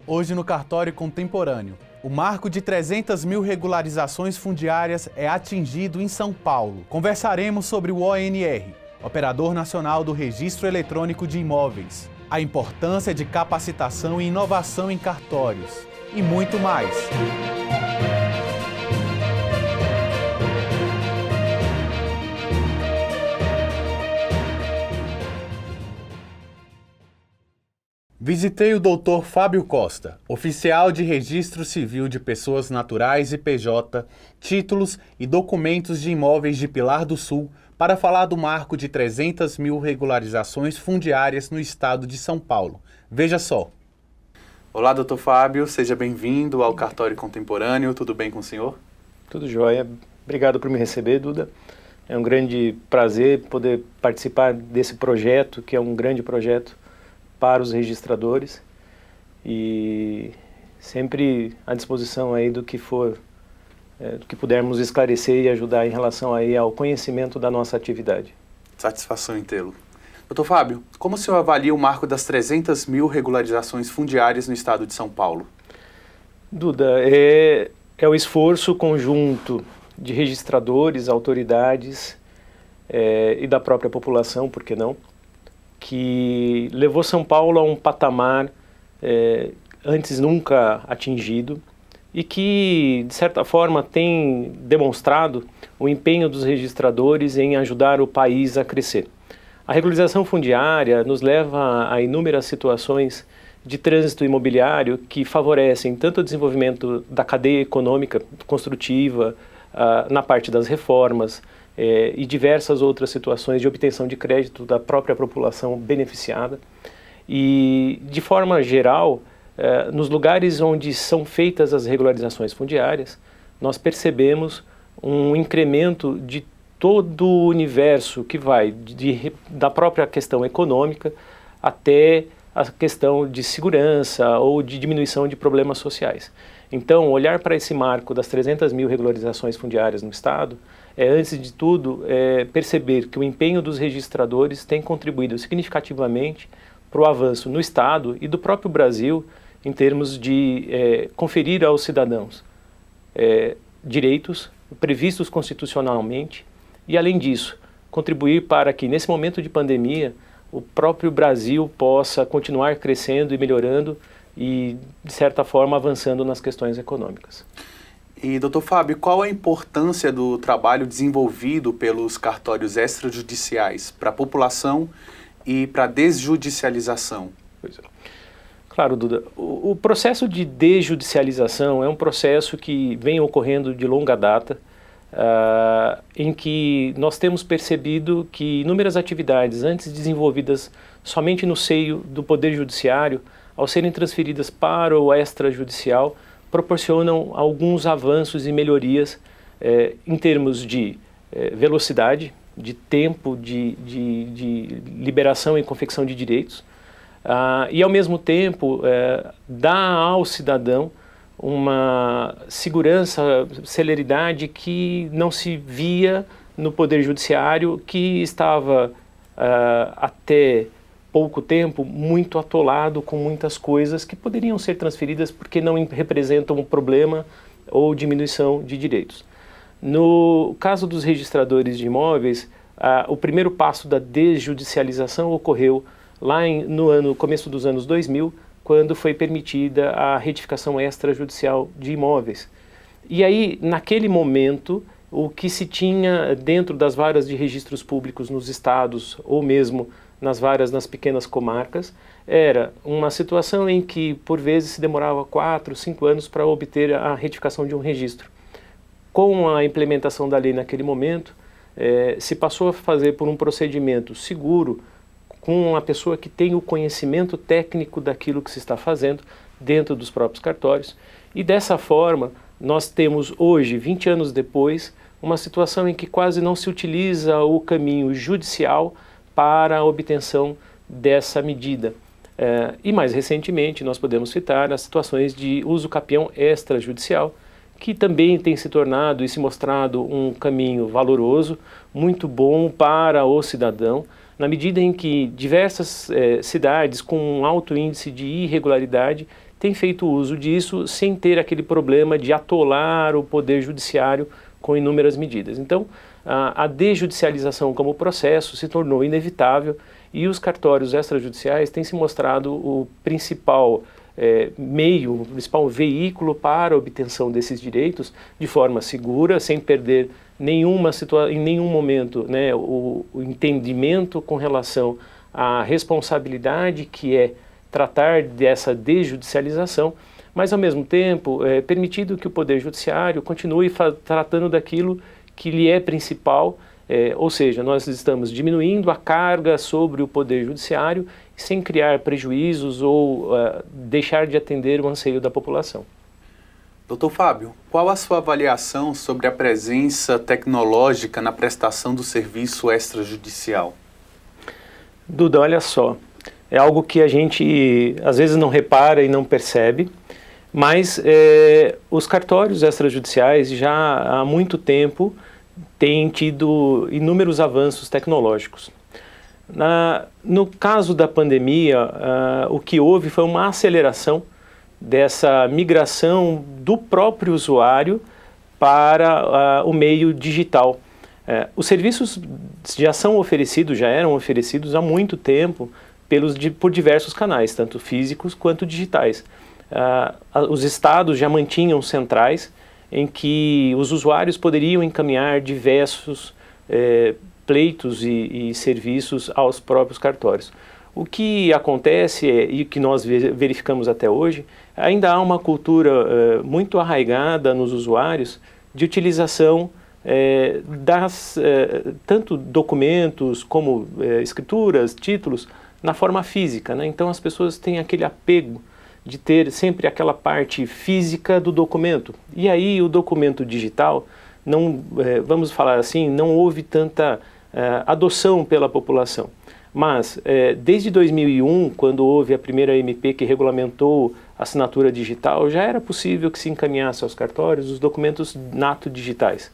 Hoje no Cartório Contemporâneo, o marco de 300 mil regularizações fundiárias é atingido em São Paulo. Conversaremos sobre o ONR, Operador Nacional do Registro Eletrônico de Imóveis, a importância de capacitação e inovação em cartórios e muito mais. Visitei o Dr. Fábio Costa, oficial de Registro Civil de Pessoas Naturais e PJ, títulos e documentos de imóveis de Pilar do Sul, para falar do marco de 300 mil regularizações fundiárias no estado de São Paulo. Veja só. Olá, Dr. Fábio, seja bem-vindo ao Cartório Contemporâneo. Tudo bem com o senhor? Tudo jóia. Obrigado por me receber, Duda. É um grande prazer poder participar desse projeto, que é um grande projeto para os registradores, e sempre à disposição aí do que for, do que pudermos esclarecer e ajudar em relação aí ao conhecimento da nossa atividade. Satisfação em tê-lo. Dr. Fábio, como o senhor avalia o marco das 300 mil regularizações fundiárias no estado de São Paulo? Duda, é o esforço conjunto de registradores, autoridades e da própria população, por que não, que levou São Paulo a um patamar antes nunca atingido e que, de certa forma, tem demonstrado o empenho dos registradores em ajudar o país a crescer. A regularização fundiária nos leva a inúmeras situações de trânsito imobiliário que favorecem tanto o desenvolvimento da cadeia econômica construtiva, na parte das reformas, e diversas outras situações de obtenção de crédito da própria população beneficiada. E, de forma geral, nos lugares onde são feitas as regularizações fundiárias, nós percebemos um incremento de todo o universo que vai da própria questão econômica até a questão de segurança ou de diminuição de problemas sociais. Então, olhar para esse marco das 300 mil regularizações fundiárias no Estado antes de tudo, perceber que o empenho dos registradores tem contribuído significativamente para o avanço no Estado e do próprio Brasil em termos de conferir aos cidadãos direitos previstos constitucionalmente e, além disso, contribuir para que, nesse momento de pandemia, o próprio Brasil possa continuar crescendo e melhorando e, de certa forma, avançando nas questões econômicas. E, Dr. Fábio, qual a importância do trabalho desenvolvido pelos cartórios extrajudiciais para a população e para a desjudicialização? Pois é. Claro, Duda, o processo de desjudicialização é um processo que vem ocorrendo de longa data, em que nós temos percebido que inúmeras atividades antes desenvolvidas somente no seio do Poder Judiciário, ao serem transferidas para o extrajudicial, proporcionam alguns avanços e melhorias em termos de velocidade, de tempo de liberação e confecção de direitos, e ao mesmo tempo dá ao cidadão uma segurança, celeridade que não se via no Poder Judiciário, que estava até pouco tempo muito atolado com muitas coisas que poderiam ser transferidas porque não representam um problema ou diminuição de direitos. No caso dos registradores de imóveis, o primeiro passo da desjudicialização ocorreu lá no começo dos anos 2000, quando foi permitida a retificação extrajudicial de imóveis. E aí, naquele momento, o que se tinha dentro das varas de registros públicos nos estados ou mesmo nas pequenas comarcas, era uma situação em que, por vezes, se demorava 4, 5 anos para obter a retificação de um registro. Com a implementação da lei naquele momento, se passou a fazer por um procedimento seguro, com uma pessoa que tem o conhecimento técnico daquilo que se está fazendo dentro dos próprios cartórios. E dessa forma, nós temos hoje, 20 anos depois, uma situação em que quase não se utiliza o caminho judicial para a obtenção dessa medida. E mais recentemente nós podemos citar as situações de uso capião extrajudicial, que também tem se tornado e se mostrado um caminho valoroso, muito bom para o cidadão, na medida em que diversas cidades com um alto índice de irregularidade tem feito uso disso sem ter aquele problema de atolar o poder judiciário com inúmeras medidas. Então, a desjudicialização como processo se tornou inevitável e os cartórios extrajudiciais têm se mostrado o principal meio, o principal veículo para a obtenção desses direitos de forma segura, sem perder em nenhum momento, né, o entendimento com relação à responsabilidade que é tratar dessa desjudicialização, mas ao mesmo tempo permitido que o Poder Judiciário continue tratando daquilo que lhe é principal, ou seja, nós estamos diminuindo a carga sobre o Poder Judiciário sem criar prejuízos ou deixar de atender o anseio da população. Doutor Fábio, qual a sua avaliação sobre a presença tecnológica na prestação do serviço extrajudicial? Duda, olha só, é algo que a gente às vezes não repara e não percebe, mas os cartórios extrajudiciais já há muito tempo têm tido inúmeros avanços tecnológicos. No caso da pandemia, o que houve foi uma aceleração dessa migração do próprio usuário para o meio digital. Os serviços já eram oferecidos há muito tempo por diversos canais, tanto físicos quanto digitais. Os estados já mantinham centrais em que os usuários poderiam encaminhar diversos pleitos e serviços aos próprios cartórios. O que acontece e o que nós verificamos até hoje, ainda há uma cultura muito arraigada nos usuários de utilização tanto documentos como escrituras, títulos, na forma física, né? Então as pessoas têm aquele apego de ter sempre aquela parte física do documento. E aí o documento digital, vamos falar assim, não houve tanta adoção pela população. Mas desde 2001, quando houve a primeira MP que regulamentou a assinatura digital, já era possível que se encaminhasse aos cartórios os documentos nato digitais.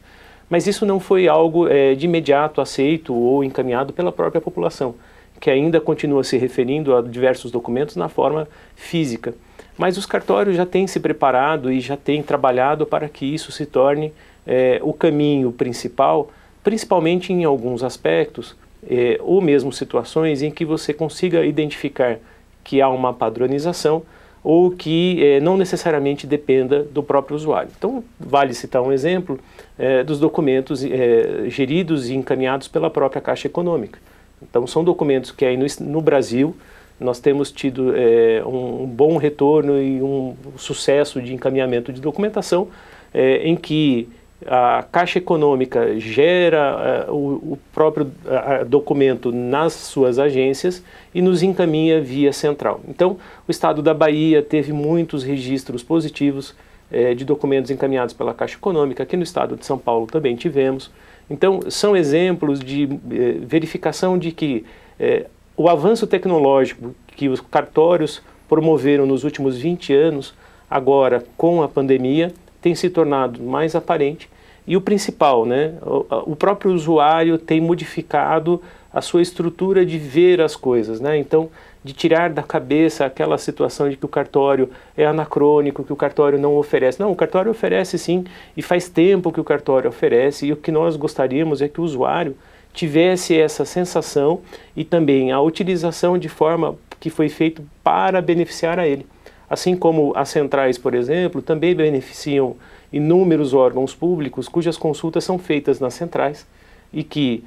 Mas isso não foi algo de imediato aceito ou encaminhado pela própria população, que ainda continua se referindo a diversos documentos na forma física. Mas os cartórios já têm se preparado e já têm trabalhado para que isso se torne o caminho principal, principalmente em alguns aspectos, ou mesmo situações em que você consiga identificar que há uma padronização ou que não necessariamente dependa do próprio usuário. Então, vale citar um exemplo dos documentos geridos e encaminhados pela própria Caixa Econômica. Então, são documentos que aí no Brasil nós temos tido um bom retorno e um sucesso de encaminhamento de documentação em que a Caixa Econômica gera o próprio documento nas suas agências e nos encaminha via central. Então, o Estado da Bahia teve muitos registros positivos de documentos encaminhados pela Caixa Econômica. Aqui no Estado de São Paulo também tivemos. Então, são exemplos de verificação de que o avanço tecnológico que os cartórios promoveram nos últimos 20 anos, agora com a pandemia, tem se tornado mais aparente. E o principal, né, o próprio usuário tem modificado a sua estrutura de ver as coisas, né? Então, de tirar da cabeça aquela situação de que o cartório é anacrônico, que o cartório não oferece. Não, o cartório oferece sim, e faz tempo que o cartório oferece, e o que nós gostaríamos é que o usuário tivesse essa sensação e também a utilização de forma que foi feito para beneficiar a ele. Assim como as centrais, por exemplo, também beneficiam inúmeros órgãos públicos cujas consultas são feitas nas centrais e que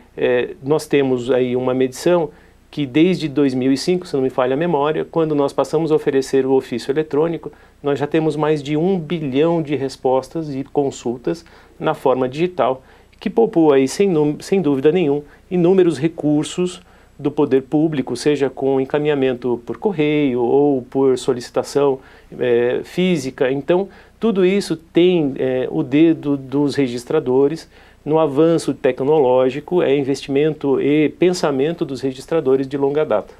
nós temos aí uma medição que desde 2005, se não me falha a memória, quando nós passamos a oferecer o ofício eletrônico, nós já temos mais de 1 bilhão de respostas e consultas na forma digital, que poupou aí, sem dúvida nenhuma, inúmeros recursos do poder público, seja com encaminhamento por correio ou por solicitação física. Então, tudo isso tem o dedo dos registradores no avanço tecnológico, investimento e pensamento dos registradores de longa data.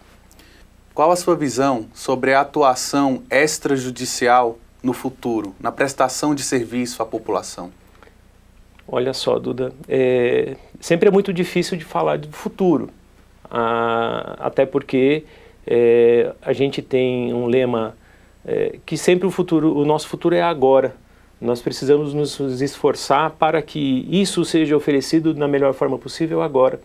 Qual a sua visão sobre a atuação extrajudicial no futuro, na prestação de serviço à população? Olha só, Duda, sempre é muito difícil de falar do futuro, até porque a gente tem um lema que sempre o nosso futuro é agora. Nós precisamos nos esforçar para que isso seja oferecido da melhor forma possível agora.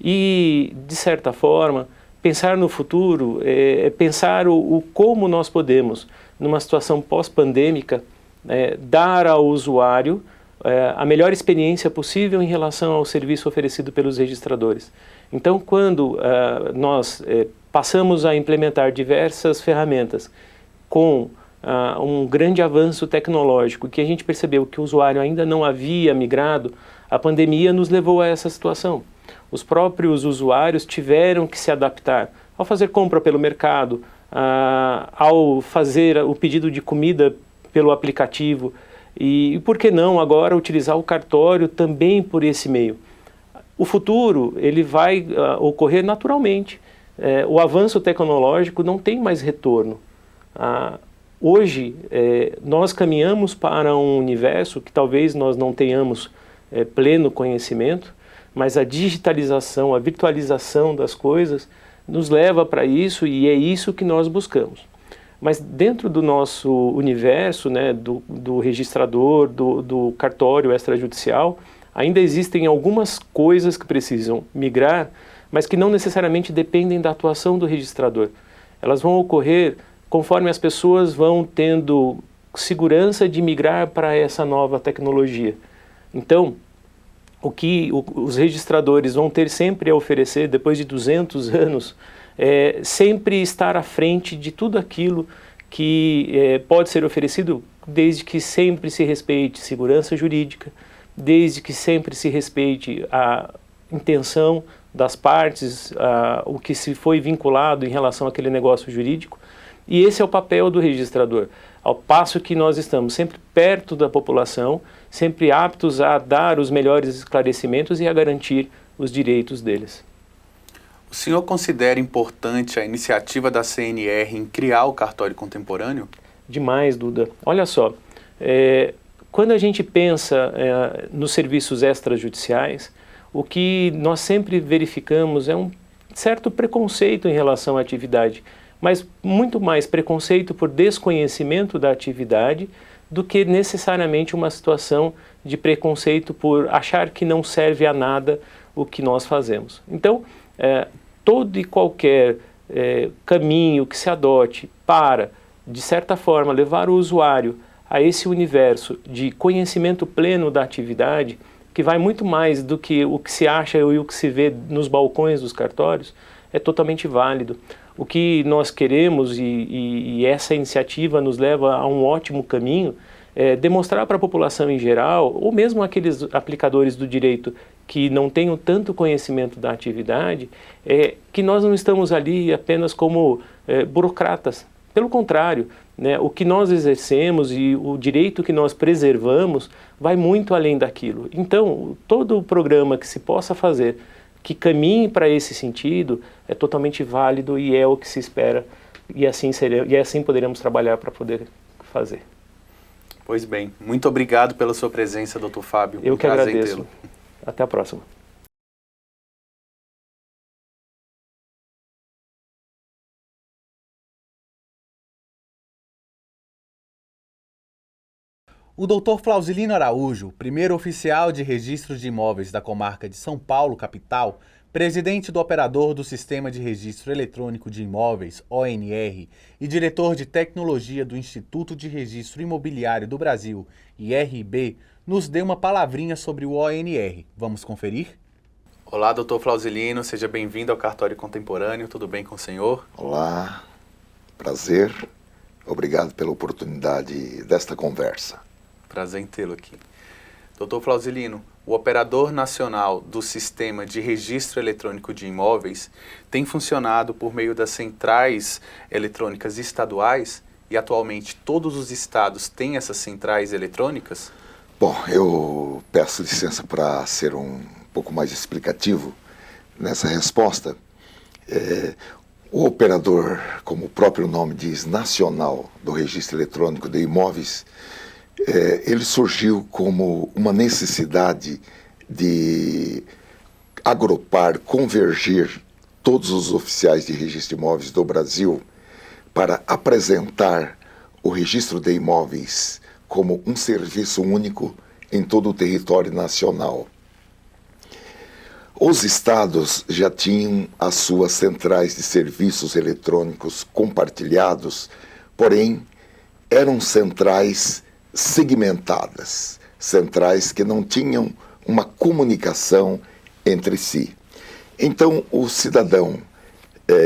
E, de certa forma, pensar no futuro é pensar o como nós podemos, numa situação pós-pandêmica, dar ao usuário a melhor experiência possível em relação ao serviço oferecido pelos registradores. Então, quando nós passamos a implementar diversas ferramentas com um grande avanço tecnológico, que a gente percebeu que o usuário ainda não havia migrado, a pandemia nos levou a essa situação. Os próprios usuários tiveram que se adaptar ao fazer compra pelo mercado, ao fazer o pedido de comida pelo aplicativo e por que não agora utilizar o cartório também por esse meio. O futuro ele vai ocorrer naturalmente. O avanço tecnológico não tem mais retorno. Hoje nós caminhamos para um universo que talvez nós não tenhamos pleno conhecimento, mas a digitalização, a virtualização das coisas nos leva para isso e é isso que nós buscamos. Mas dentro do nosso universo, né, do registrador, do cartório extrajudicial, ainda existem algumas coisas que precisam migrar, mas que não necessariamente dependem da atuação do registrador. Elas vão ocorrer conforme as pessoas vão tendo segurança de migrar para essa nova tecnologia. Então, o que os registradores vão ter sempre a oferecer, depois de 200 anos, é sempre estar à frente de tudo aquilo que pode ser oferecido, desde que sempre se respeite segurança jurídica, desde que sempre se respeite a intenção das partes, o que se foi vinculado em relação àquele negócio jurídico. E esse é o papel do registrador, ao passo que nós estamos sempre perto da população, sempre aptos a dar os melhores esclarecimentos e a garantir os direitos deles. O senhor considera importante a iniciativa da CNR em criar o cartório contemporâneo? Demais, Duda. Olha só, quando a gente pensa nos serviços extrajudiciais, o que nós sempre verificamos é um certo preconceito em relação à atividade, mas muito mais preconceito por desconhecimento da atividade do que necessariamente uma situação de preconceito por achar que não serve a nada o que nós fazemos. Então, todo e qualquer caminho que se adote para, de certa forma, levar o usuário a esse universo de conhecimento pleno da atividade, que vai muito mais do que o que se acha e o que se vê nos balcões dos cartórios, é totalmente válido. O que nós queremos, e essa iniciativa nos leva a um ótimo caminho, é demonstrar para a população em geral, ou mesmo aqueles aplicadores do direito que não tenham tanto conhecimento da atividade, que nós não estamos ali apenas como burocratas. Pelo contrário, né, o que nós exercemos e o direito que nós preservamos vai muito além daquilo. Então, todo o programa que se possa fazer que caminhe para esse sentido é totalmente válido e é o que se espera e assim poderemos trabalhar para poder fazer. Pois bem, muito obrigado pela sua presença, Dr. Fábio. Eu que agradeço. Até a próxima. O Dr. Flausilino Araújo, primeiro oficial de registro de imóveis da comarca de São Paulo, capital, presidente do operador do Sistema de Registro Eletrônico de Imóveis, ONR, e diretor de tecnologia do Instituto de Registro Imobiliário do Brasil, IRB, nos deu uma palavrinha sobre o ONR. Vamos conferir? Olá, Dr. Flausilino, seja bem-vindo ao Cartório Contemporâneo. Tudo bem com o senhor? Olá, prazer. Obrigado pela oportunidade desta conversa. Prazer em tê-lo aqui. Dr. Flausilino, o operador nacional do Sistema de Registro Eletrônico de Imóveis tem funcionado por meio das centrais eletrônicas estaduais e atualmente todos os estados têm essas centrais eletrônicas? Bom, eu peço licença para ser um pouco mais explicativo nessa resposta. O operador, como o próprio nome diz, nacional do Registro Eletrônico de Imóveis, ele surgiu como uma necessidade de agrupar, convergir todos os oficiais de registro de imóveis do Brasil para apresentar o registro de imóveis como um serviço único em todo o território nacional. Os estados já tinham as suas centrais de serviços eletrônicos compartilhados, porém eram centrais segmentadas, centrais que não tinham uma comunicação entre si. Então, o cidadão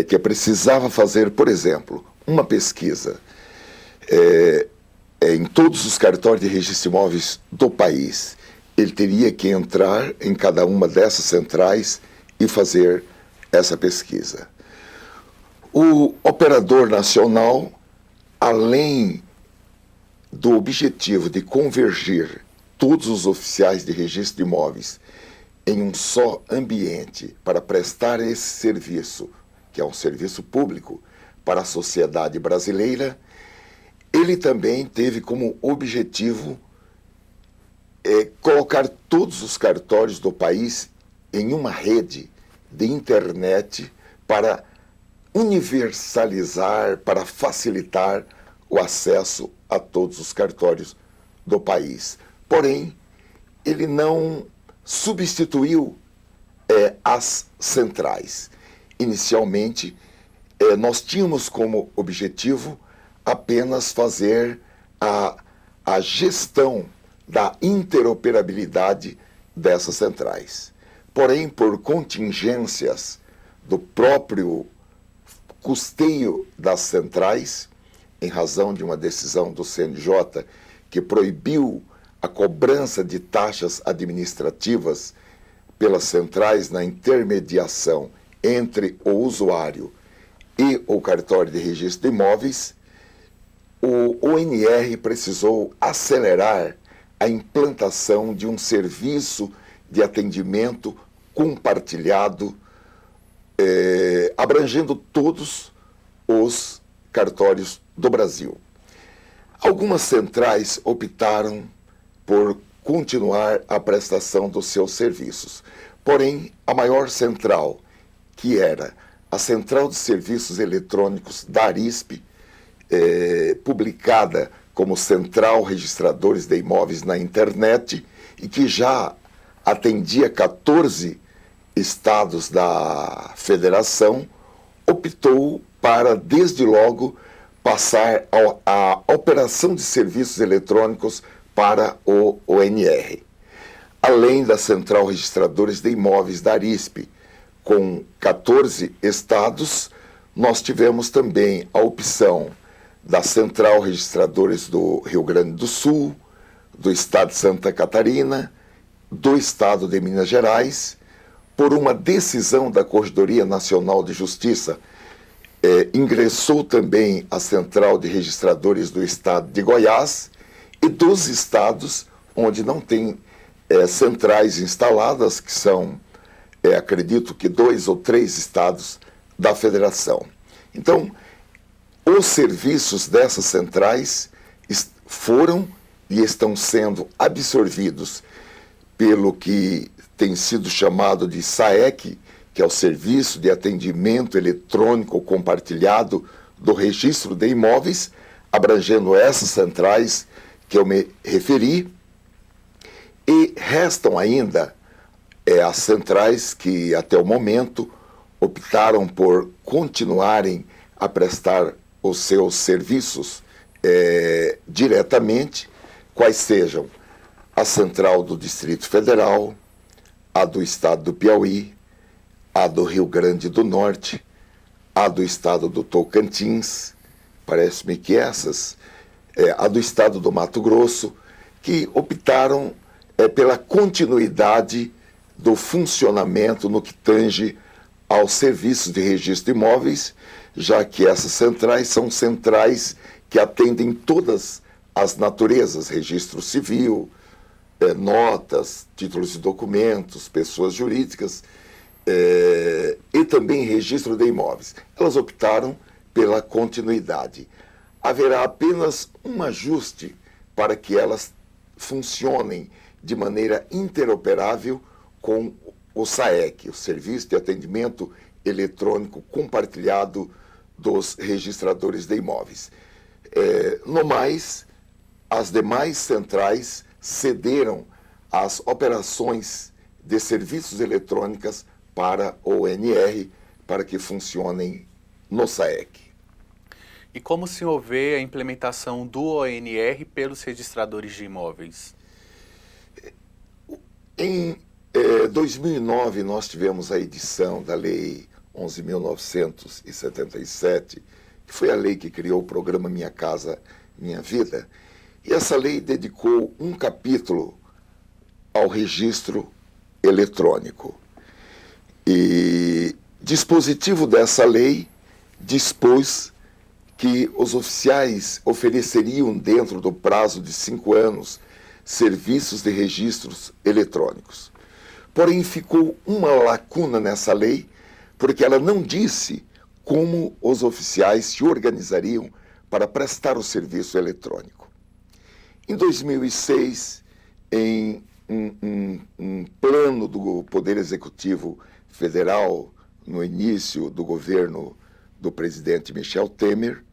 que precisava fazer, por exemplo, uma pesquisa em todos os cartórios de registro de imóveis do país, ele teria que entrar em cada uma dessas centrais e fazer essa pesquisa. O operador nacional, além do objetivo de convergir todos os oficiais de registro de imóveis em um só ambiente para prestar esse serviço, que é um serviço público para a sociedade brasileira, ele também teve como objetivo colocar todos os cartórios do país em uma rede de internet para universalizar, para facilitar o acesso a todos os cartórios do país. Porém, ele não substituiu as centrais. Inicialmente, nós tínhamos como objetivo apenas fazer a gestão da interoperabilidade dessas centrais. Porém, por contingências do próprio custeio das centrais, em razão de uma decisão do CNJ que proibiu a cobrança de taxas administrativas pelas centrais na intermediação entre o usuário e o cartório de registro de imóveis, o ONR precisou acelerar a implantação de um serviço de atendimento compartilhado, abrangendo todos os cartórios do Brasil. Algumas centrais optaram por continuar a prestação dos seus serviços. Porém, a maior central, que era a Central de Serviços Eletrônicos da Arisp, publicada como Central Registradores de Imóveis na Internet, e que já atendia 14 estados da federação, optou para, desde logo, passar a operação de serviços eletrônicos para o ONR. Além da Central Registradores de Imóveis da Arisp, com 14 estados, nós tivemos também a opção da Central Registradores do Rio Grande do Sul, do estado de Santa Catarina, do estado de Minas Gerais, por uma decisão da Corregedoria Nacional de Justiça, ingressou também a Central de Registradores do estado de Goiás e dos estados onde não tem centrais instaladas, que são, acredito que 2 ou 3 estados da federação. Então, os serviços dessas centrais foram e estão sendo absorvidos pelo que tem sido chamado de SAEC, que é o Serviço de Atendimento Eletrônico Compartilhado do Registro de Imóveis, abrangendo essas centrais que eu me referi, e restam ainda as centrais que até o momento optaram por continuarem a prestar os seus serviços diretamente, quais sejam a Central do Distrito Federal, a do Estado do Piauí, a do Rio Grande do Norte, a do Estado do Tocantins, parece-me que essas, a do Estado do Mato Grosso, que optaram pela continuidade do funcionamento no que tange aos serviços de registro de imóveis, já que essas centrais são centrais que atendem todas as naturezas, registro civil, notas, títulos de documentos, pessoas jurídicas e também registro de imóveis. Elas optaram pela continuidade. Haverá apenas um ajuste para que elas funcionem de maneira interoperável com o SAEC, o Serviço de Atendimento Eletrônico Compartilhado dos Registradores de Imóveis. No mais, as demais centrais cederam as operações de serviços eletrônicos para o ONR, para que funcionem no SAEC. E como o senhor vê a implementação do ONR pelos registradores de imóveis? Em 2009, nós tivemos a edição da Lei 11.977, que foi a lei que criou o programa Minha Casa Minha Vida, e essa lei dedicou um capítulo ao registro eletrônico. E dispositivo dessa lei dispôs que os oficiais ofereceriam, dentro do prazo de 5 anos, serviços de registros eletrônicos. Porém, ficou uma lacuna nessa lei, porque ela não disse como os oficiais se organizariam para prestar o serviço eletrônico. Em 2006, em um plano do Poder Executivo Federal, no início do governo do presidente Michel Temer,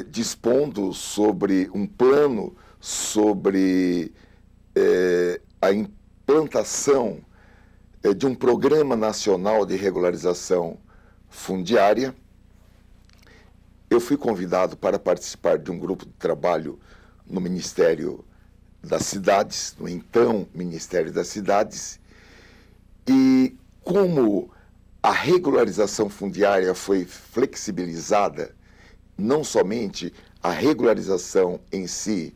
dispondo sobre um plano sobre a implantação de um Programa Nacional de Regularização Fundiária. Eu fui convidado para participar de um grupo de trabalho no Ministério das Cidades, no então Ministério das Cidades, e como a regularização fundiária foi flexibilizada, não somente a regularização em si,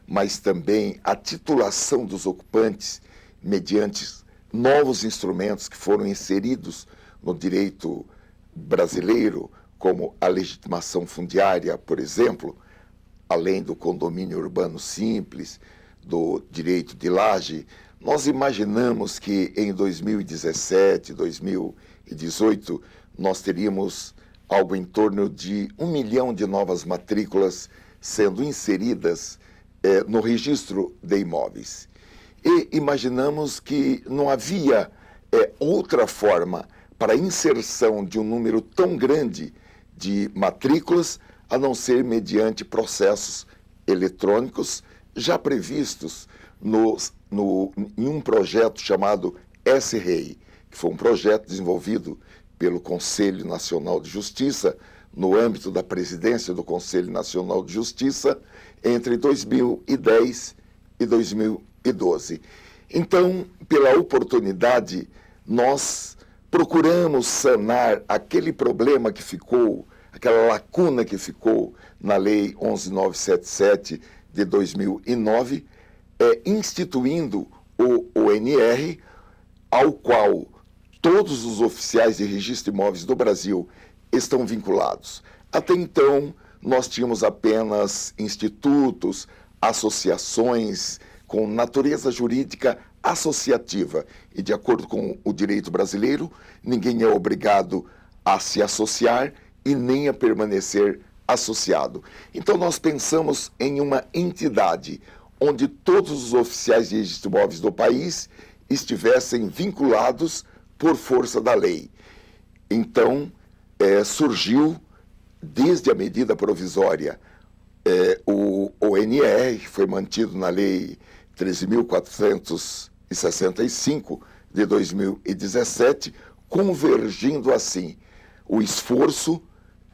mas também a titulação dos ocupantes mediante novos instrumentos que foram inseridos no direito brasileiro, como a legitimação fundiária, por exemplo, além do condomínio urbano simples, do direito de laje. Nós imaginamos que em 2017, 2018, nós teríamos algo em torno de 1 milhão de novas matrículas sendo inseridas no registro de imóveis. E imaginamos que não havia outra forma para a inserção de um número tão grande de matrículas, a não ser mediante processos eletrônicos já previstos em um projeto chamado S-REI, que foi um projeto desenvolvido pelo Conselho Nacional de Justiça, no âmbito da presidência do Conselho Nacional de Justiça, entre 2010 e 2012. Então, pela oportunidade, nós procuramos sanar aquele problema que ficou, aquela lacuna que ficou na Lei 11.977 de 2009, instituindo o ONR, ao qual todos os oficiais de registro de imóveis do Brasil estão vinculados. Até então, nós tínhamos apenas institutos, associações com natureza jurídica associativa. E, de acordo com o direito brasileiro, ninguém é obrigado a se associar e nem a permanecer associado. Então, nós pensamos em uma entidade onde todos os oficiais de registro de imóveis do país estivessem vinculados por força da lei. Então, surgiu, desde a medida provisória, o ONR, que foi mantido na Lei 13.465 de 2017, convergindo assim o esforço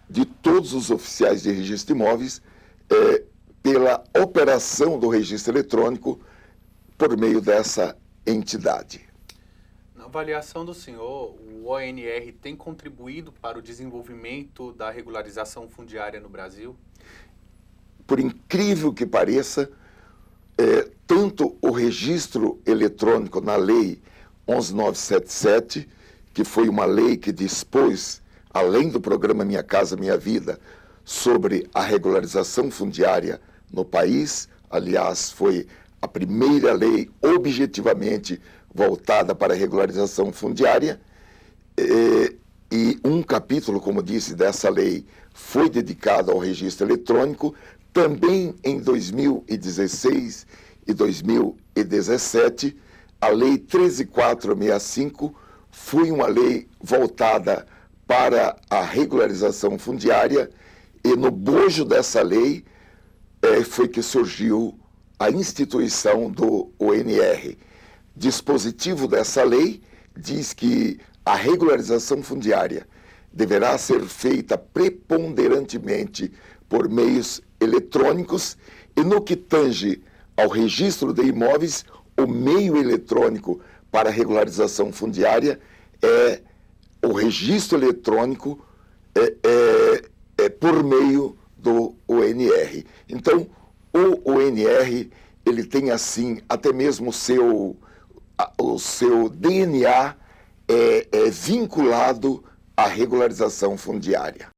de todos os oficiais de registro de imóveis pela operação do registro eletrônico por meio dessa entidade. Na avaliação do senhor, o ONR tem contribuído para o desenvolvimento da regularização fundiária no Brasil? Por incrível que pareça, tanto o registro eletrônico na Lei 11.977, que foi uma lei que dispôs, além do programa Minha Casa Minha Vida, sobre a regularização fundiária no país, aliás, foi a primeira lei objetivamente voltada para a regularização fundiária, e um capítulo, como disse, dessa lei foi dedicado ao registro eletrônico. Também em 2016 e 2017, a Lei 13.465 foi uma lei voltada para a regularização fundiária E no bojo dessa lei foi que surgiu a instituição do ONR. Dispositivo dessa lei diz que a regularização fundiária deverá ser feita preponderantemente por meios eletrônicos e no que tange ao registro de imóveis, o meio eletrônico para a regularização fundiária é o registro eletrônico por meio do ONR. Então, o ONR, ele tem assim, até mesmo o seu DNA é vinculado à regularização fundiária.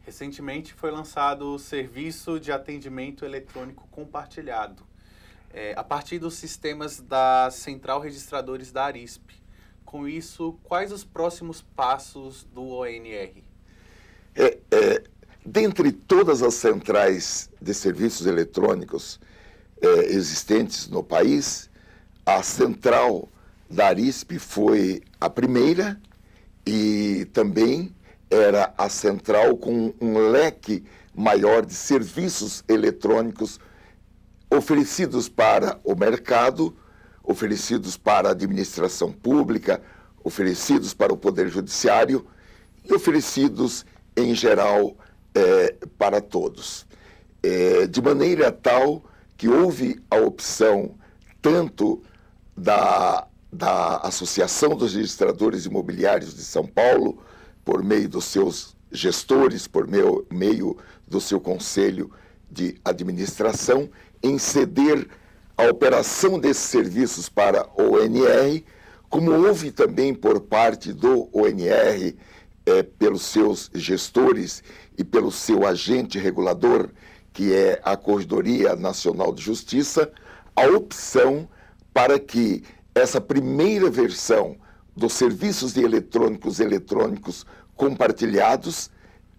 Recentemente foi lançado o Serviço de Atendimento Eletrônico Compartilhado, a partir dos sistemas da Central Registradores da Arisp. Com isso, quais os próximos passos do ONR? Dentre todas as centrais de serviços eletrônicos existentes no país, a Central da Arisp foi a primeira e também era a central com um leque maior de serviços eletrônicos oferecidos para o mercado, oferecidos para a administração pública, oferecidos para o Poder Judiciário e oferecidos, em geral, para todos. De maneira tal que houve a opção tanto da Associação dos Registradores Imobiliários de São Paulo, por meio dos seus gestores, por meio do seu conselho de administração, em ceder a operação desses serviços para o ONR, como houve também por parte do ONR, pelos seus gestores e pelo seu agente regulador, que é a Corregedoria Nacional de Justiça, a opção para que essa primeira versão dos serviços de eletrônicos compartilhados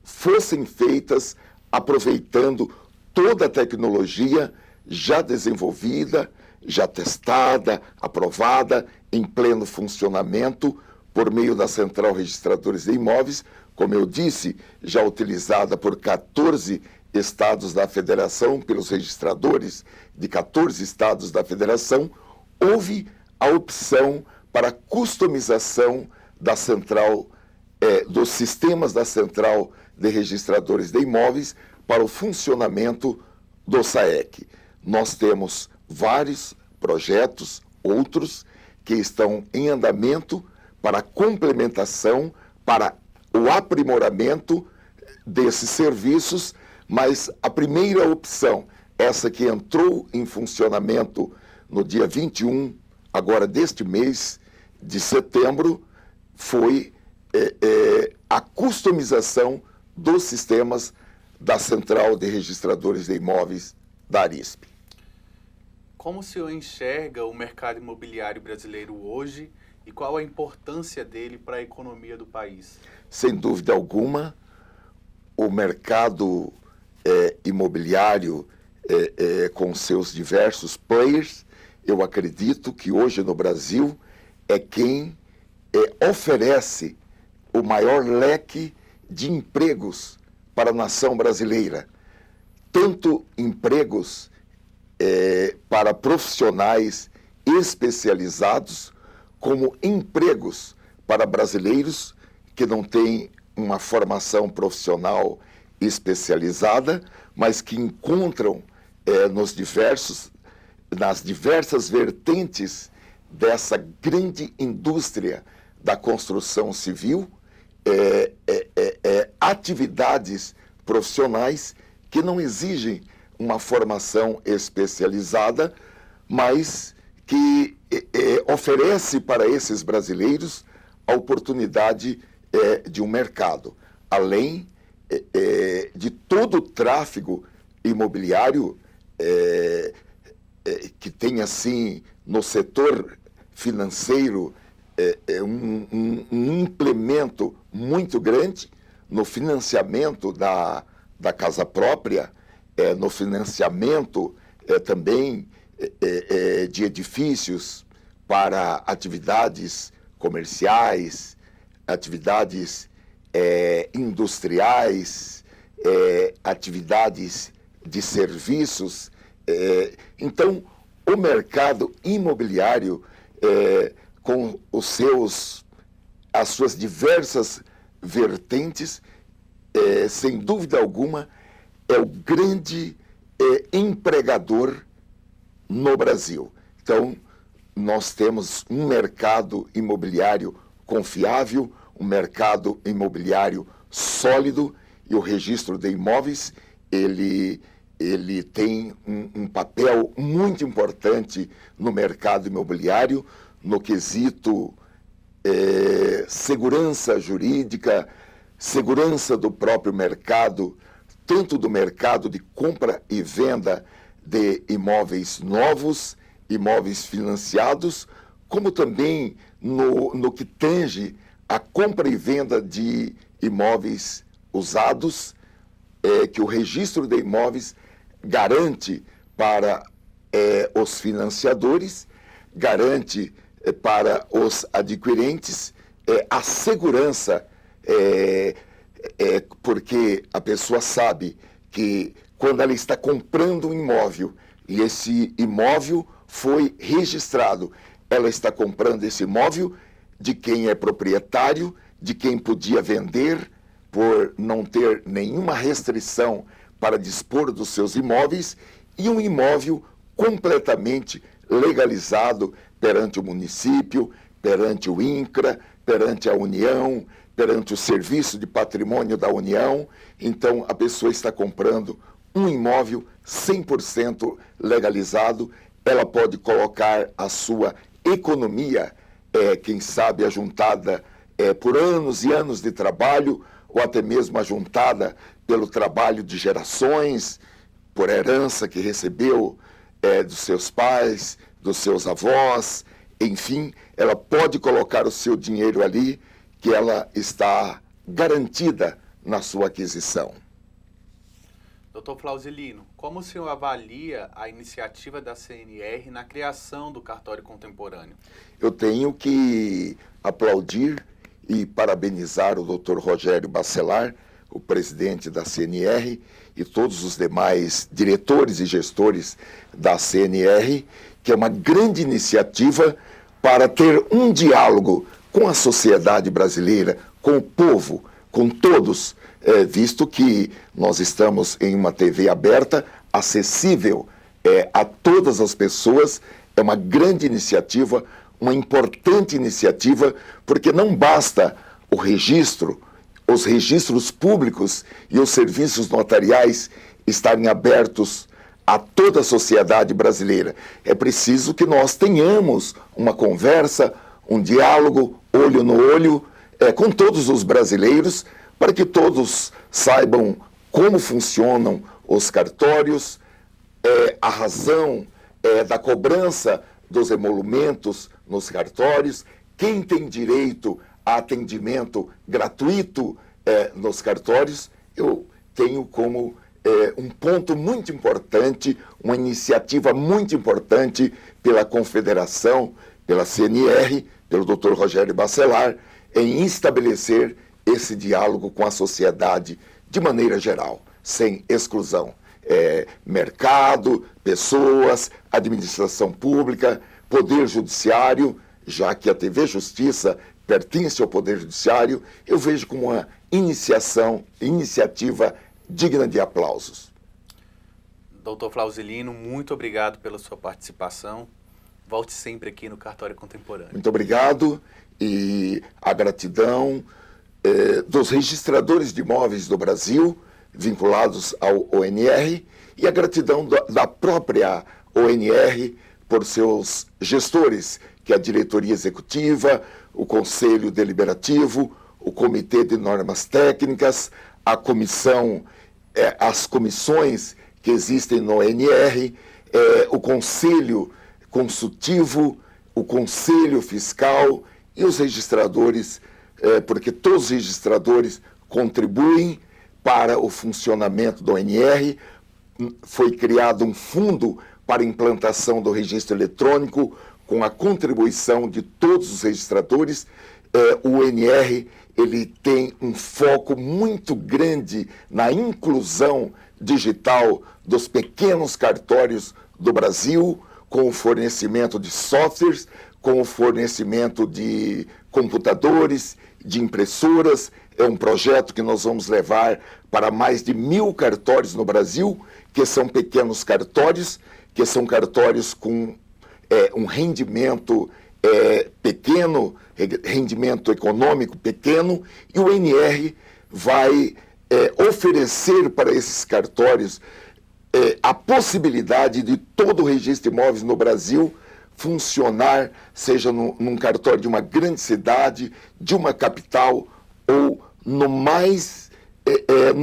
fossem feitas aproveitando toda a tecnologia já desenvolvida, já testada, aprovada, em pleno funcionamento por meio da Central Registradores de Imóveis, como eu disse, já utilizada por 14 estados da federação, pelos registradores de 14 estados da federação. Houve a opção para customização da central, dos sistemas da Central de Registradores de Imóveis para o funcionamento do SAEC. Nós temos vários projetos, outros, que estão em andamento para a complementação, para o aprimoramento desses serviços, mas a primeira opção, essa que entrou em funcionamento no dia 21, agora deste mês de setembro, foi a customização dos sistemas da Central de Registradores de Imóveis da Arisp. Como o senhor enxerga o mercado imobiliário brasileiro hoje e qual a importância dele para a economia do país? Sem dúvida alguma, o mercado imobiliário com seus diversos players, eu acredito que hoje no Brasil é quem oferece o maior leque de empregos para a nação brasileira. Tanto empregos para profissionais especializados, como empregos para brasileiros que não têm uma formação profissional especializada, mas que encontram nas diversas vertentes dessa grande indústria da construção civil, atividades profissionais que não exigem uma formação especializada, mas que oferece para esses brasileiros a oportunidade de um mercado, além de todo o tráfego imobiliário que tem, assim, no setor financeiro, um implemento muito grande no financiamento da casa própria, no financiamento também de edifícios para atividades comerciais, atividades industriais, atividades de serviços. Então, o mercado imobiliário, com as suas diversas vertentes, sem dúvida alguma, é o grande empregador no Brasil. Então, nós temos um mercado imobiliário confiável, um mercado imobiliário sólido, e o registro de imóveis, ele tem um papel muito importante no mercado imobiliário, no quesito segurança jurídica, segurança do próprio mercado, tanto do mercado de compra e venda de imóveis novos, imóveis financiados, como também no que tange a compra e venda de imóveis usados, que o registro de imóveis garante para os financiadores, garante para os adquirentes a segurança, porque a pessoa sabe que quando ela está comprando um imóvel e esse imóvel foi registrado, ela está comprando esse imóvel de quem é proprietário, de quem podia vender por não ter nenhuma restrição para dispor dos seus imóveis, e um imóvel completamente legalizado perante o município, perante o INCRA, perante a União, perante o Serviço de Patrimônio da União. Então, a pessoa está comprando um imóvel 100% legalizado, ela pode colocar a sua economia, quem sabe ajuntada por anos e anos de trabalho, ou até mesmo ajuntada pelo trabalho de gerações, por herança que recebeu dos seus pais, dos seus avós, enfim, ela pode colocar o seu dinheiro ali, que ela está garantida na sua aquisição. Dr. Flausilino, como o senhor avalia a iniciativa da CNR na criação do cartório contemporâneo? Eu tenho que aplaudir e parabenizar o Dr. Rogério Bacelar, o presidente da CNR, e todos os demais diretores e gestores da CNR, que é uma grande iniciativa para ter um diálogo com a sociedade brasileira, com o povo, com todos, visto que nós estamos em uma TV aberta, acessível a todas as pessoas. É uma grande iniciativa, uma importante iniciativa, porque não basta o registro, os registros públicos e os serviços notariais estarem abertos a toda a sociedade brasileira. É preciso que nós tenhamos uma conversa, um diálogo, olho no olho, com todos os brasileiros, para que todos saibam como funcionam os cartórios, a razão da cobrança dos emolumentos nos cartórios, quem tem direito a atendimento gratuito nos cartórios. Eu tenho como um ponto muito importante, uma iniciativa muito importante pela Confederação, pela CNR, pelo Dr. Rogério Bacelar, em estabelecer esse diálogo com a sociedade de maneira geral, sem exclusão. Mercado, pessoas, administração pública, poder judiciário, já que a TV Justiça pertence ao Poder Judiciário, eu vejo como uma iniciativa digna de aplausos. Dr. Flausilino, muito obrigado pela sua participação. Volte sempre aqui no Cartório Contemporâneo. Muito obrigado, e a gratidão dos registradores de imóveis do Brasil, vinculados ao ONR, e a gratidão da própria ONR por seus gestores, que é a diretoria executiva, o Conselho Deliberativo, o Comitê de Normas Técnicas, a comissão, as comissões que existem no ONR, o Conselho Consultivo, o Conselho Fiscal e os registradores, porque todos os registradores contribuem para o funcionamento do ONR. Foi criado um fundo para a implantação do registro eletrônico, com a contribuição de todos os registradores. O UNR ele tem um foco muito grande na inclusão digital dos pequenos cartórios do Brasil, com o fornecimento de softwares, com o fornecimento de computadores, de impressoras. É um projeto que nós vamos levar para mais de 1.000 cartórios no Brasil, que são pequenos cartórios, que são cartórios com um rendimento pequeno, rendimento econômico pequeno, e o UNR vai oferecer para esses cartórios a possibilidade de todo o registro de imóveis no Brasil funcionar, seja num cartório de uma grande cidade, de uma capital, ou no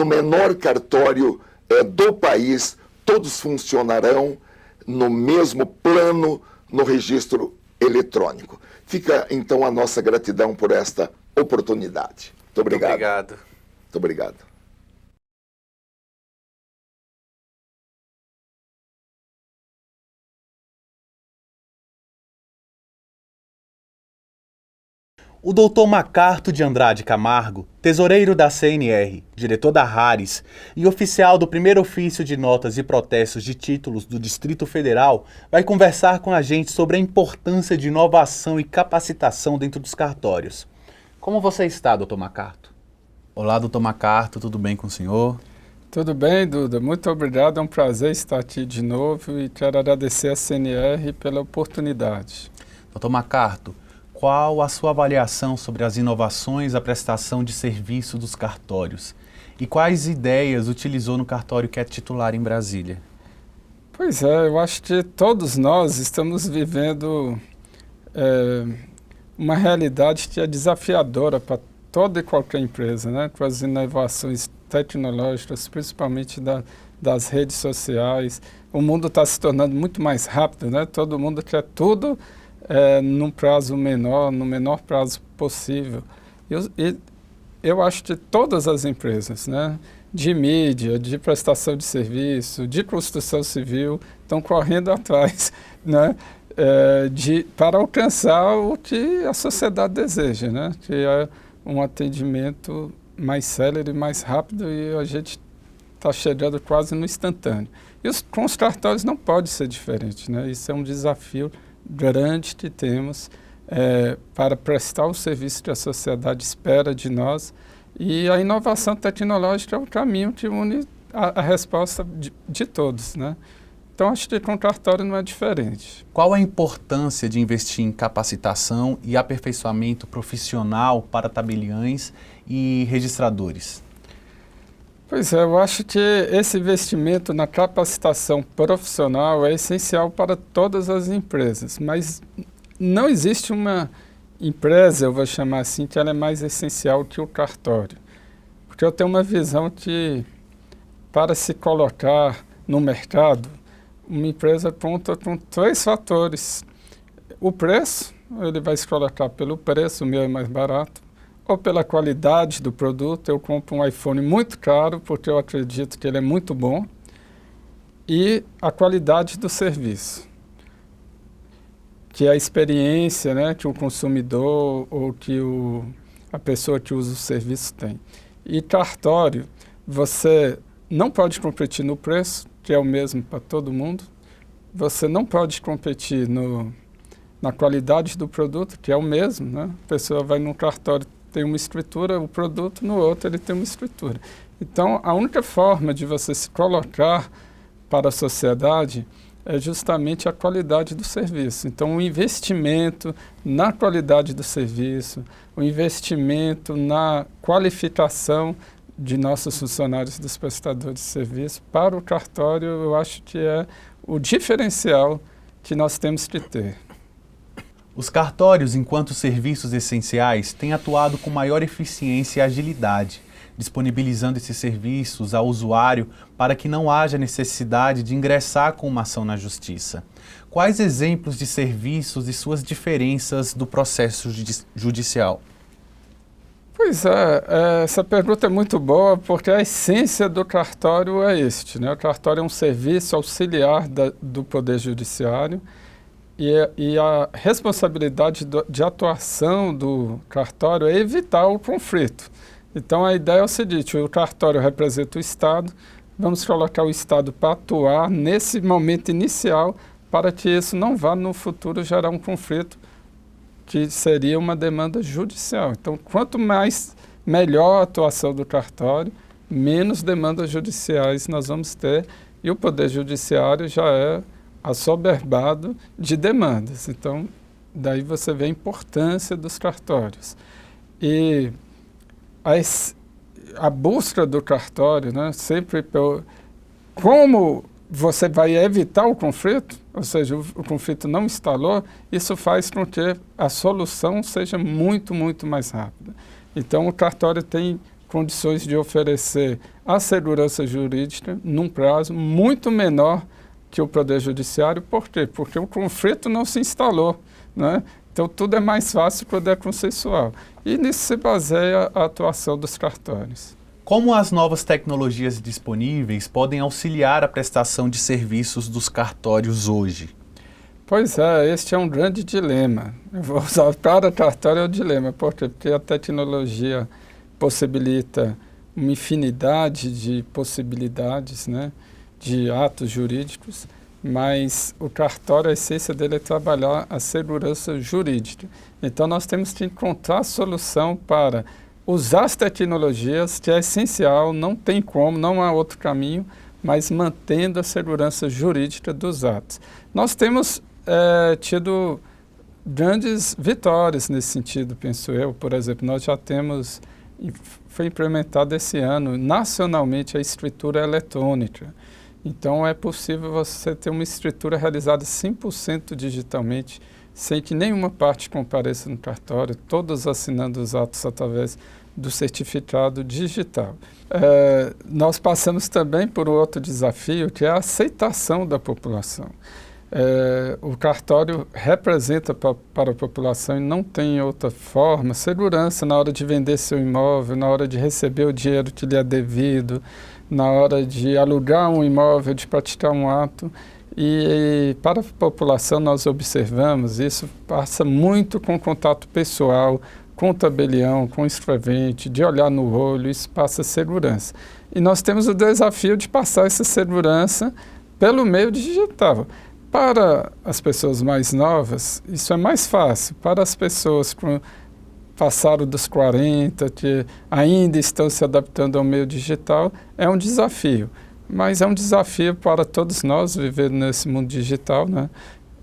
menor cartório do país. Todos funcionarão no mesmo plano no registro eletrônico. Fica, então, a nossa gratidão por esta oportunidade. Muito obrigado. Muito obrigado. Muito obrigado. O Dr. Macarto de Andrade Camargo, tesoureiro da CNR, diretor da Rares e oficial do primeiro ofício de notas e protestos de títulos do Distrito Federal, vai conversar com a gente sobre a importância de inovação e capacitação dentro dos cartórios. Como você está, Dr. Macarto? Olá, Dr. Macarto, tudo bem com o senhor? Tudo bem, Duda. Muito obrigado, é um prazer estar aqui de novo e quero agradecer à CNR pela oportunidade. Dr. Macarto, qual a sua avaliação sobre as inovações da prestação de serviço dos cartórios? E quais ideias utilizou no cartório que é titular em Brasília? Pois é, eu acho que todos nós estamos vivendo uma realidade que é desafiadora para toda e qualquer empresa, né? Com as inovações tecnológicas, principalmente das redes sociais. O mundo está se tornando muito mais rápido, né? Todo mundo quer tudo num prazo menor, no menor prazo possível. Eu acho que todas as empresas, né, de mídia, de prestação de serviço, de construção civil, estão correndo atrás, né, para alcançar o que a sociedade deseja, né, que é um atendimento mais célere, mais rápido, e a gente está chegando quase no instantâneo. Com os cartórios não pode ser diferente, né, isso é um desafio grande que temos para prestar o serviço que a sociedade espera de nós, e a inovação tecnológica é o caminho que une a resposta de todos, né? Então, acho que com o cartório não é diferente. Qual a importância de investir em capacitação e aperfeiçoamento profissional para tabeliães e registradores? Pois é, eu acho que esse investimento na capacitação profissional é essencial para todas as empresas, mas não existe uma empresa, eu vou chamar assim, que ela é mais essencial que o cartório. Porque eu tenho uma visão que, para se colocar no mercado, uma empresa conta com 3 fatores. O preço, ele vai se colocar pelo preço, o meu é mais barato, ou pela qualidade do produto. Eu compro um iPhone muito caro porque eu acredito que ele é muito bom, e a qualidade do serviço, que é a experiência, né, que o consumidor ou que a pessoa que usa o serviço tem. E cartório, você não pode competir no preço, que é o mesmo para todo mundo, você não pode competir na qualidade do produto, que é o mesmo, né? A pessoa vai num cartório, tem uma escritura, o produto, no outro ele tem uma escritura. Então, a única forma de você se colocar para a sociedade é justamente a qualidade do serviço. Então, o investimento na qualidade do serviço, o investimento na qualificação de nossos funcionários, dos prestadores de serviço, para o cartório, eu acho que é o diferencial que nós temos que ter. Os cartórios, enquanto serviços essenciais, têm atuado com maior eficiência e agilidade, disponibilizando esses serviços ao usuário para que não haja necessidade de ingressar com uma ação na Justiça. Quais exemplos de serviços e suas diferenças do processo judicial? Pois é, essa pergunta é muito boa, porque a essência do cartório é este, né? O cartório é um serviço auxiliar do Poder Judiciário e a responsabilidade de atuação do cartório é evitar o conflito. Então, a ideia é o seguinte, o cartório representa o Estado, vamos colocar o Estado para atuar nesse momento inicial para que isso não vá no futuro gerar um conflito que seria uma demanda judicial. Então, quanto melhor a atuação do cartório, menos demandas judiciais nós vamos ter, e o Poder Judiciário já é assoberbado de demandas. Então, daí você vê a importância dos cartórios. E a busca do cartório, né, sempre como você vai evitar o conflito, ou seja, o conflito não instalou, isso faz com que a solução seja muito, muito mais rápida. Então, o cartório tem condições de oferecer a segurança jurídica num prazo muito menor que o Poder Judiciário. Por quê? Porque o conflito não se instalou, né? Então, tudo é mais fácil quando é consensual. E nisso se baseia a atuação dos cartórios. Como as novas tecnologias disponíveis podem auxiliar a prestação de serviços dos cartórios hoje? Pois é, este é um grande dilema. Eu vou usar para cartório é o dilema, por quê? Porque a tecnologia possibilita uma infinidade de possibilidades, né, de atos jurídicos, mas o cartório, a essência dele é trabalhar a segurança jurídica. Então, nós temos que encontrar a solução para usar as tecnologias, que é essencial, não tem como, não há outro caminho, mas mantendo a segurança jurídica dos atos. Nós temos tido grandes vitórias nesse sentido, penso eu. Por exemplo, nós já temos, foi implementado esse ano, nacionalmente, a escritura eletrônica. Então, é possível você ter uma escritura realizada 100% digitalmente, sem que nenhuma parte compareça no cartório, todos assinando os atos através do certificado digital. Nós passamos também por outro desafio, que é a aceitação da população. O cartório representa para a população e não tem outra forma, segurança na hora de vender seu imóvel, na hora de receber o dinheiro que lhe é devido, na hora de alugar um imóvel, de praticar um ato. E para a população nós observamos, isso passa muito com contato pessoal, com o tabelião, com o escrevente, de olhar no olho, isso passa segurança. E nós temos o desafio de passar essa segurança pelo meio digital. Para as pessoas mais novas, isso é mais fácil. Para as pessoas que passaram dos 40, que ainda estão se adaptando ao meio digital, é um desafio. Mas é um desafio para todos nós viver nesse mundo digital, né?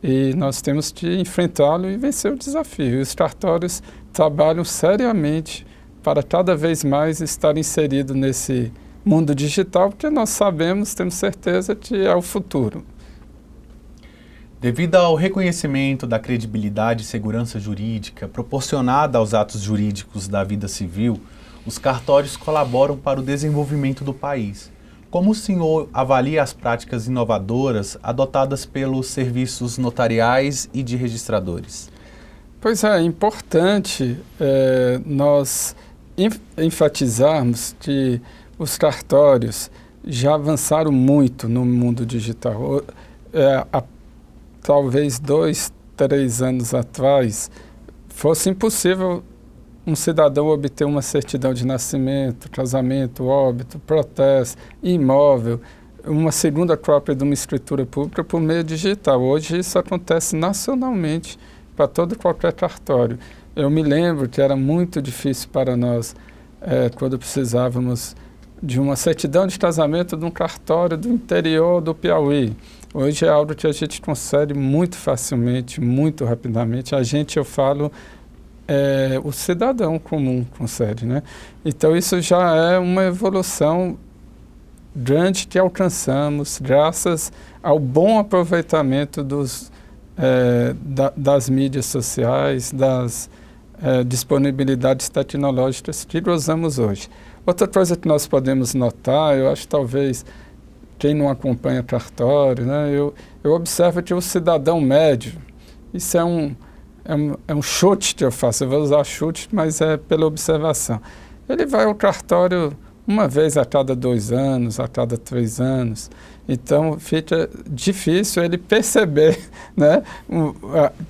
E nós temos que enfrentá-lo e vencer o desafio. E os cartórios trabalham seriamente para cada vez mais estar inserido nesse mundo digital, porque nós sabemos, temos certeza que é o futuro. Devido ao reconhecimento da credibilidade e segurança jurídica proporcionada aos atos jurídicos da vida civil, os cartórios colaboram para o desenvolvimento do país. Como o senhor avalia as práticas inovadoras adotadas pelos serviços notariais e de registradores? Pois é importante nós enfatizarmos que os cartórios já avançaram muito no mundo digital. Talvez 2, 3 anos atrás fosse impossível um cidadão obter uma certidão de nascimento, casamento, óbito, protesto, imóvel, uma segunda cópia de uma escritura pública por meio digital. Hoje isso acontece nacionalmente para todo e qualquer cartório. Eu me lembro que era muito difícil para nós quando precisávamos de uma certidão de casamento de um cartório do interior do Piauí. Hoje é algo que a gente consegue muito facilmente, muito rapidamente. Eu falo, o cidadão comum consegue, né? Então, isso já é uma evolução grande que alcançamos graças ao bom aproveitamento das mídias sociais, das disponibilidades tecnológicas que usamos hoje. Outra coisa que nós podemos notar, eu acho talvez quem não acompanha cartório, né, eu observo que o cidadão médio, isso é é um chute que eu faço, eu vou usar chute, mas é pela observação. Ele vai ao cartório uma vez a cada 2 anos, a cada 3 anos. Então, fica difícil ele perceber, né,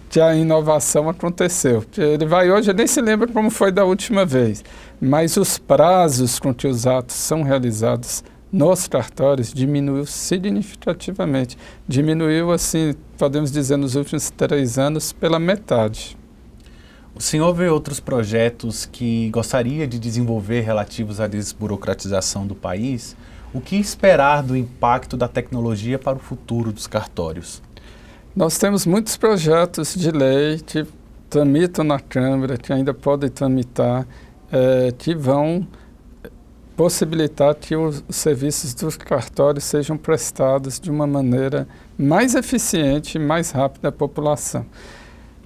que a inovação aconteceu. Ele vai hoje, ele nem se lembra como foi da última vez, mas os prazos com que os atos são realizados nos cartórios diminuiu significativamente. Diminuiu, assim, podemos dizer, nos últimos 3 anos, pela metade. O senhor vê outros projetos que gostaria de desenvolver relativos à desburocratização do país? O que esperar do impacto da tecnologia para o futuro dos cartórios? Nós temos muitos projetos de lei que tramitam na Câmara, que ainda podem tramitar, que vão possibilitar que os serviços dos cartórios sejam prestados de uma maneira mais eficiente e mais rápida à população.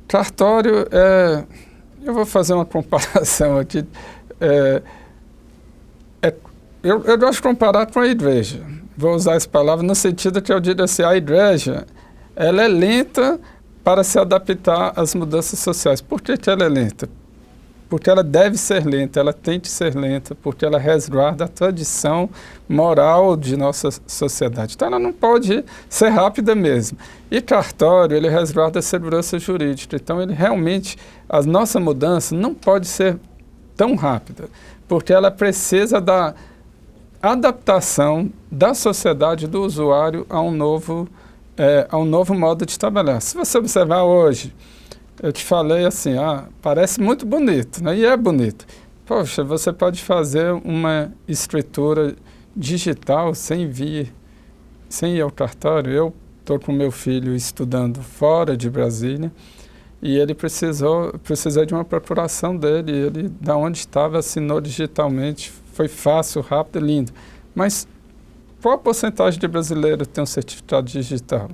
Cartório, eu vou fazer uma comparação aqui, eu gosto de comparar com a igreja, vou usar essa palavra no sentido que eu digo assim, a igreja, ela é lenta para se adaptar às mudanças sociais. Por que ela é lenta? Porque ela deve ser lenta, ela tem que ser lenta, porque ela resguarda a tradição moral de nossa sociedade. Então, ela não pode ser rápida mesmo. E cartório, ele resguarda a segurança jurídica. Então, ele realmente, a nossa mudança não pode ser tão rápida, porque ela precisa da adaptação da sociedade, do usuário, a um novo modo de trabalhar. Se você observar hoje, eu te falei assim, parece muito bonito, né? E é bonito. Poxa, você pode fazer uma escritura digital sem ir ao cartório. Eu estou com meu filho estudando fora de Brasília e ele precisou de uma procuração dele. Ele, da onde estava, assinou digitalmente. Foi fácil, rápido, lindo. Mas qual a porcentagem de brasileiros tem um certificado digital?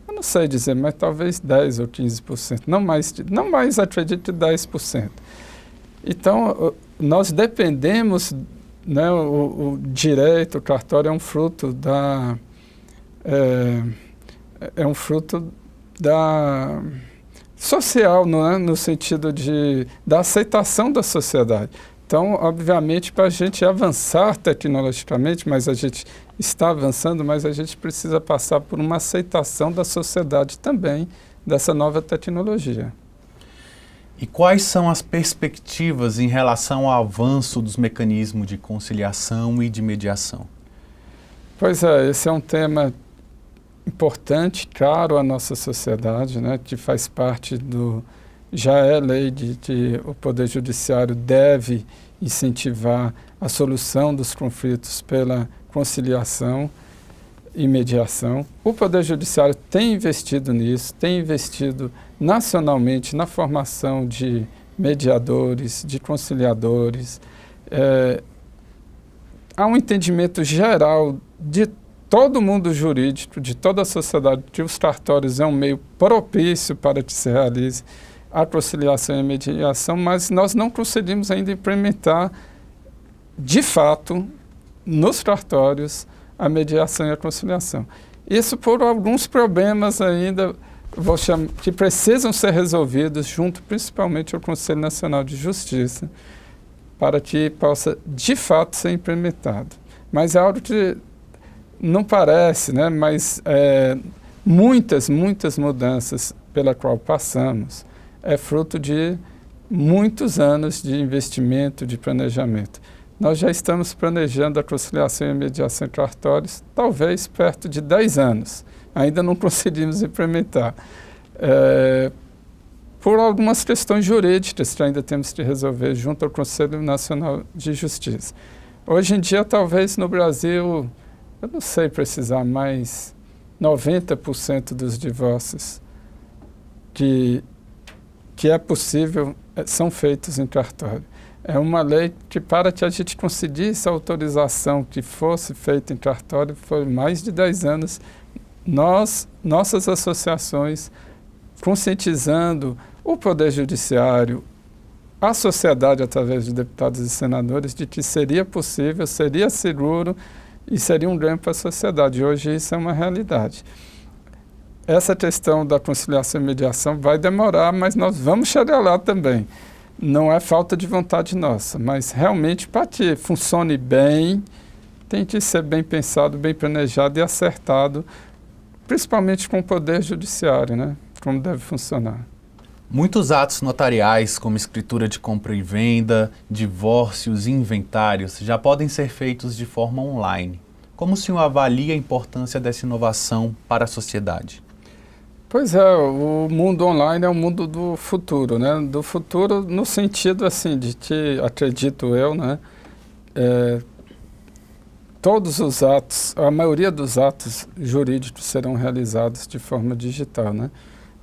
Eu não sei dizer, mas talvez 10% ou 15%. Não mais acredito, 10%. Então, nós dependemos, né, o direito, o cartório é um fruto da social, não é? No sentido da aceitação da sociedade. Então, obviamente, para a gente avançar tecnologicamente, mas a gente está avançando, mas a gente precisa passar por uma aceitação da sociedade também dessa nova tecnologia. E quais são as perspectivas em relação ao avanço dos mecanismos de conciliação e de mediação? Pois é, esse é um tema importante, caro à nossa sociedade, né, que faz parte já é lei de que o Poder Judiciário deve incentivar a solução dos conflitos pela conciliação e mediação. O Poder Judiciário tem investido nisso, tem investido nacionalmente na formação de mediadores, de conciliadores. Há um entendimento geral de todo o mundo jurídico, de toda a sociedade, que os cartórios é um meio propício para que se realize a conciliação e a mediação, mas nós não conseguimos ainda implementar, de fato, nos cartórios, a mediação e a conciliação. Isso por alguns problemas ainda, que precisam ser resolvidos junto, principalmente, ao Conselho Nacional de Justiça, para que possa, de fato, ser implementado. Mas é algo que não parece, né? Mas muitas mudanças pela qual passamos é fruto de muitos anos de investimento, de planejamento. Nós já estamos planejando a conciliação e a mediação em cartórios, talvez perto de 10 anos. Ainda não conseguimos implementar. Por algumas questões jurídicas que ainda temos que resolver junto ao Conselho Nacional de Justiça. Hoje em dia, talvez no Brasil, eu não sei precisar, mas 90% dos divórcios que é possível são feitos em cartório. É uma lei que, para que a gente conseguisse a autorização que fosse feita em cartório, foi mais de 10 anos, nossas associações, conscientizando o Poder Judiciário, a sociedade, através de deputados e senadores, de que seria possível, seria seguro e seria um ganho para a sociedade. Hoje isso é uma realidade. essa questão da conciliação e mediação vai demorar, mas nós vamos chegar lá também. Não é falta de vontade nossa, mas realmente para que funcione bem, tem que ser bem pensado, bem planejado e acertado, principalmente com o Poder Judiciário, né? Como deve funcionar. Muitos atos notariais, como escritura de compra e venda, divórcios e inventários, já podem ser feitos de forma online. Como o senhor avalia a importância dessa inovação para a sociedade? Pois é, o mundo online é o mundo do futuro, né? Do futuro no sentido, assim, de que, acredito eu, né? Todos os atos, a maioria dos atos jurídicos serão realizados de forma digital, né?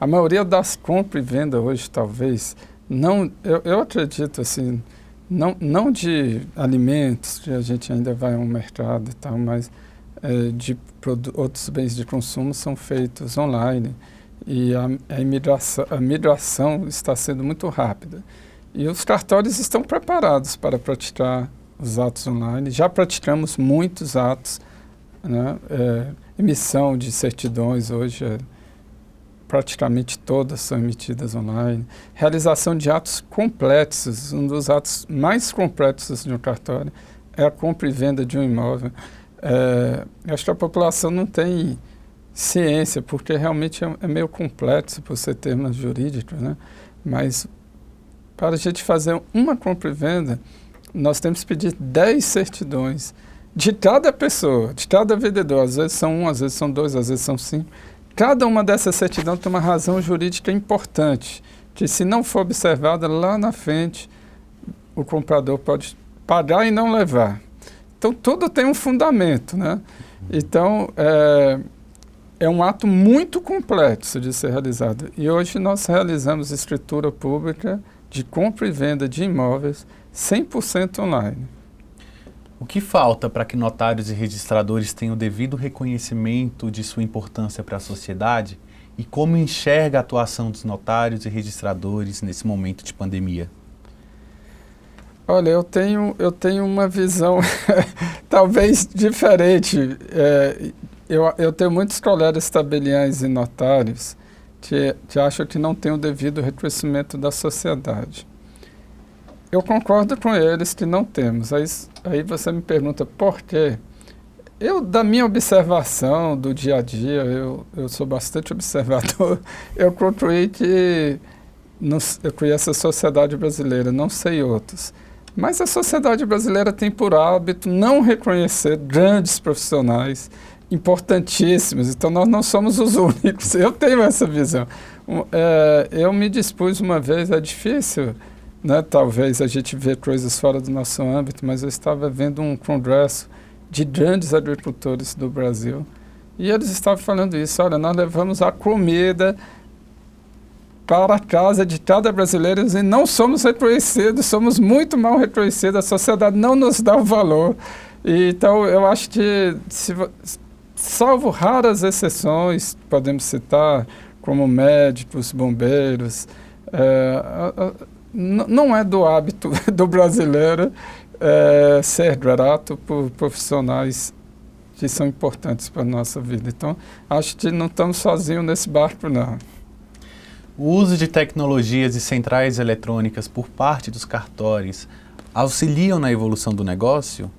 A maioria das compras e vendas hoje, talvez, não, eu acredito assim, não de alimentos, que a gente ainda vai ao mercado e tal, mas de outros bens de consumo são feitos online e a migração está sendo muito rápida. E os cartórios estão preparados para praticar os atos online, já praticamos muitos atos, né? Emissão de certidões hoje praticamente todas são emitidas online. Realização de atos complexos, um dos atos mais complexos de um cartório é a compra e venda de um imóvel. Acho que a população não tem ciência, porque realmente é meio complexo por ser termos jurídicos, né? Mas para a gente fazer uma compra e venda, nós temos que pedir 10 certidões de cada pessoa, de cada vendedor. Às vezes são 1, às vezes são 2, às vezes são 5. Cada uma dessas certidões tem uma razão jurídica importante, que se não for observada lá na frente, o comprador pode pagar e não levar. Então, tudo tem um fundamento, né? Então, é um ato muito complexo de ser realizado. E hoje nós realizamos escritura pública de compra e venda de imóveis 100% online. O que falta para que notários e registradores tenham o devido reconhecimento de sua importância para a sociedade e como enxerga a atuação dos notários e registradores nesse momento de pandemia? Olha, eu tenho uma visão talvez diferente. Eu tenho muitos colegas tabeliães e notários que acham que não têm o devido reconhecimento da sociedade. Eu concordo com eles que não temos. Aí você me pergunta por quê? Da minha observação do dia a dia, eu sou bastante observador, eu concluí que eu conheço a sociedade brasileira, não sei outros. Mas a sociedade brasileira tem por hábito não reconhecer grandes profissionais importantíssimos. Então, nós não somos os únicos. Eu tenho essa visão. Eu me dispus uma vez, é difícil, né, talvez a gente vê coisas fora do nosso âmbito, mas eu estava vendo um congresso de grandes agricultores do Brasil e eles estavam falando isso. Olha, nós levamos a comida para a casa de cada brasileiro e não somos reconhecidos, somos muito mal reconhecidos, a sociedade não nos dá o valor. Então, eu acho que, salvo raras exceções, podemos citar, como médicos, bombeiros, não é do hábito do brasileiro ser grato por profissionais que são importantes para a nossa vida. Então, acho que não estamos sozinhos nesse barco, não. O uso de tecnologias e centrais eletrônicas por parte dos cartórios auxiliam na evolução do negócio?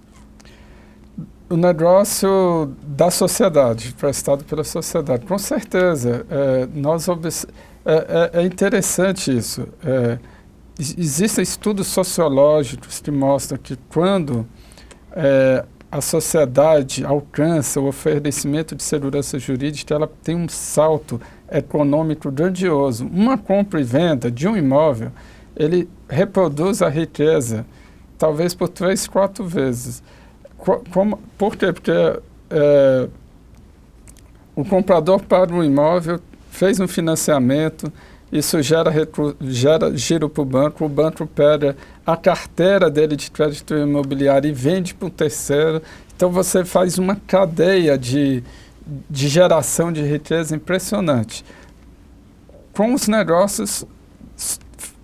O negócio da sociedade, prestado pela sociedade, com certeza. É interessante isso. Existem estudos sociológicos que mostram que quando a sociedade alcança o oferecimento de segurança jurídica, ela tem um salto econômico grandioso. Uma compra e venda de um imóvel, ele reproduz a riqueza talvez por 3, 4 vezes. Por quê? Porque o comprador paga um imóvel, fez um financiamento, isso gera giro para o banco pega a carteira dele de crédito imobiliário e vende para um terceiro. Então você faz uma cadeia de geração de riqueza impressionante. Com os negócios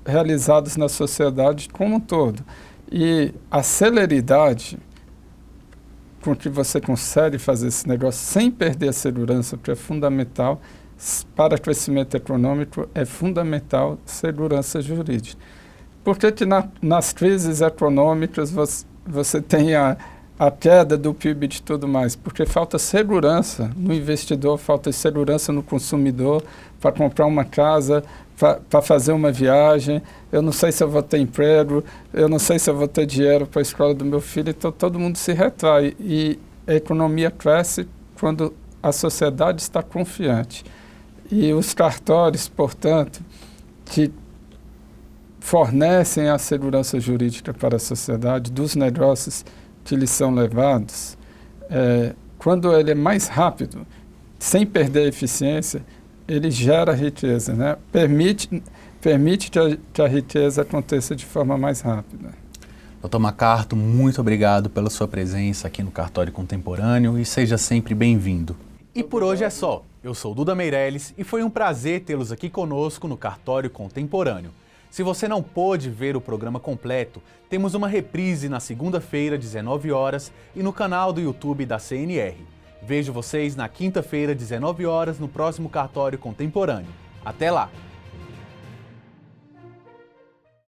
realizados na sociedade como um todo. E a celeridade com que você consegue fazer esse negócio sem perder a segurança, que é fundamental, para crescimento econômico é fundamental segurança jurídica. Por que nas crises econômicas você tem a queda do PIB e de tudo mais? Porque falta segurança no investidor, falta segurança no consumidor para comprar uma casa, para fazer uma viagem. Eu não sei se eu vou ter emprego, eu não sei se eu vou ter dinheiro para a escola do meu filho, então todo mundo se retrai. E a economia cresce quando a sociedade está confiante. E os cartórios, portanto, que fornecem a segurança jurídica para a sociedade dos negócios que lhes são levados, quando ele é mais rápido, sem perder a eficiência, ele gera riqueza, né? Permite que a riqueza aconteça de forma mais rápida. Dr. Macarto, muito obrigado pela sua presença aqui no Cartório Contemporâneo e seja sempre bem-vindo. E por hoje é só. Eu sou Duda Meirelles e foi um prazer tê-los aqui conosco no Cartório Contemporâneo. Se você não pôde ver o programa completo, temos uma reprise na segunda-feira, 19 horas, e no canal do YouTube da CNR. Vejo vocês na quinta-feira, 19 horas, no próximo Cartório Contemporâneo. Até lá!